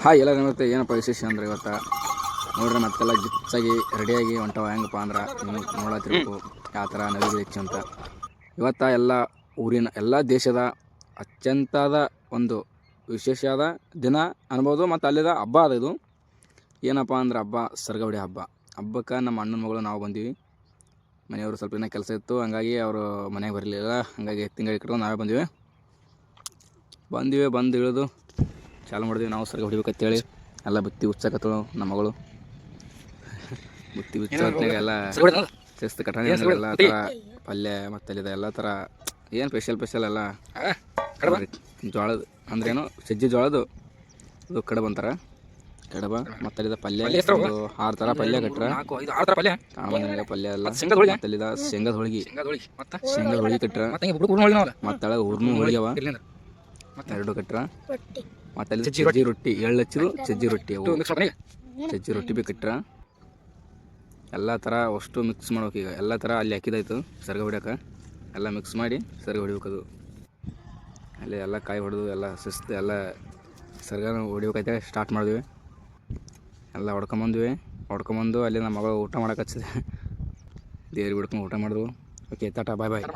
Hi ಎಲ್ಲ ಮತ್ತೆ ಏನಪ್ಪ ವಿಶೇಷ ಅಂದ್ರೆ ಇವತ್ತು ನೋಡ್ರಿ ಮತ್ತೆಲ್ಲ ಗಿಚ್ಚಾಗಿ ರೆಡಿಯಾಗಿ ಹೊಂಟವ ಹೆಂಗಪ್ಪ ಅಂದ್ರೆ ನೀವು ನೋಡತ್ತಿರ್ಬೇಕು ಯಾವ ಥರ ನವಿಲು ಹೆಚ್ಚು ಅಂತ. ಇವತ್ತು ಎಲ್ಲ ದೇಶದ ಅತ್ಯಂತದ ಒಂದು ವಿಶೇಷವಾದ ದಿನ ಅನ್ಬೋದು ಮತ್ತು ಅಲ್ಲಿದ ಹಬ್ಬ ಅದು. ಇದು ಏನಪ್ಪ ಅಂದ್ರೆ ಹಬ್ಬ ಸರ್ಗವಡಿ ಹಬ್ಬ. ಹಬ್ಬಕ್ಕೆ ನಮ್ಮ ಅಣ್ಣನ ಮಗಳು ನಾವು ಬಂದೀವಿ. ಮನೆಯವರು ಸ್ವಲ್ಪ ಏನೋ ಕೆಲಸ ಇತ್ತು, ಹಂಗಾಗಿ ಅವರು ಮನೆಗೆ ಬರಲಿಲ್ಲ. ಹಂಗಾಗಿ ತಿಂಗಳು ಇಟ್ಕೊಂಡು ನಾವೇ ಬಂದು ಇಳಿದು ಚಾಲು ಮಾಡಿದ್ವಿ. ನಾವು ಸರ್ಗ ಹೊಡಿಬೇಕಂತೇಳಿ ಎಲ್ಲ ಬುತ್ತಿ ಉಚ್ಚಕತ್ತಳು ನಮ್ಮ ಮಗಳು. ಬುತ್ತಿ ಉಚ್ಚತ್ನಾಗ ಎಲ್ಲ ಶಿಸ್ತು ಕಟ್ಟಣೆ ಎಲ್ಲ ಥರ ಪಲ್ಯ ಮತ್ತು ಅಲ್ಲಿದೆ ಎಲ್ಲ ಥರ ಏನು ಸ್ಪೆಷಲ್ ಎಲ್ಲ ಜೋಳದ ಅಂದ್ರೇನು ಸಜ್ಜಿ ಜೋಳದು ಅದು ಕಡಬ ಅಂತಾರೆ. ಕಡಬ ಮತ್ತು ಅಲ್ಲಿದ ಪಲ್ಯ ಒಂದು 6 ಥರ ಪಲ್ಯ ಕಟ್ರ ಪಲ್ಯ ಎಲ್ಲ ಮತ್ತು ಅಲ್ಲಿದ ಶೇಂಗಾದ ಹೋಳಿಗೆ ಕಟ್ರ ಮತ್ತು ಅಳಗ ಹೂರ್ನು ಹೋಳಿಗೆವ 2 ಕಟ್ರ ಮತ್ತು ಅಲ್ಲಿ ಸಜ್ಜಿ ರೊಟ್ಟಿ ಎಳ್ಳು ಹಚ್ಚಿದು ಸಜ್ಜಿ ರೊಟ್ಟಿ ಸಜ್ಜಿ ರೊಟ್ಟಿ ಭೀ ಕಟ್ರ ಎಲ್ಲ ಥರ ಅಷ್ಟು ಮಿಕ್ಸ್ ಮಾಡ್ಬೇಕು. ಈಗ ಎಲ್ಲ ಥರ ಅಲ್ಲಿ ಹಾಕಿದಾಯ್ತು ಸರ್ಗ ಹೊಡ್ಯೋಕೆ. ಎಲ್ಲ ಮಿಕ್ಸ್ ಮಾಡಿ ಸರ್ಗ ಹೊಡಿಬೇಕದು. ಅಲ್ಲಿ ಎಲ್ಲ ಕಾಯಿ ಹೊಡೆದು ಎಲ್ಲ ಶಿಸ್ತು ಎಲ್ಲ ಸರ್ಗ ಹೊಡಿಬೇಕೈತೆ ಸ್ಟಾರ್ಟ್ ಮಾಡಿದ್ವಿ. ಎಲ್ಲ ಹೊಡ್ಕೊಂಬಂದು ಅಲ್ಲಿ ನಮ್ಮ ಮಗಳು ಊಟ ಮಾಡೋಕೆ ಹಚ್ಚಿದೆ. ದೇವ್ರಿಗೆ ಬಿಡ್ಕೊಂಡು ಊಟ ಮಾಡಿದ್ವು. ಓಕೆ ಟಾಟಾ ಬಾಯ್.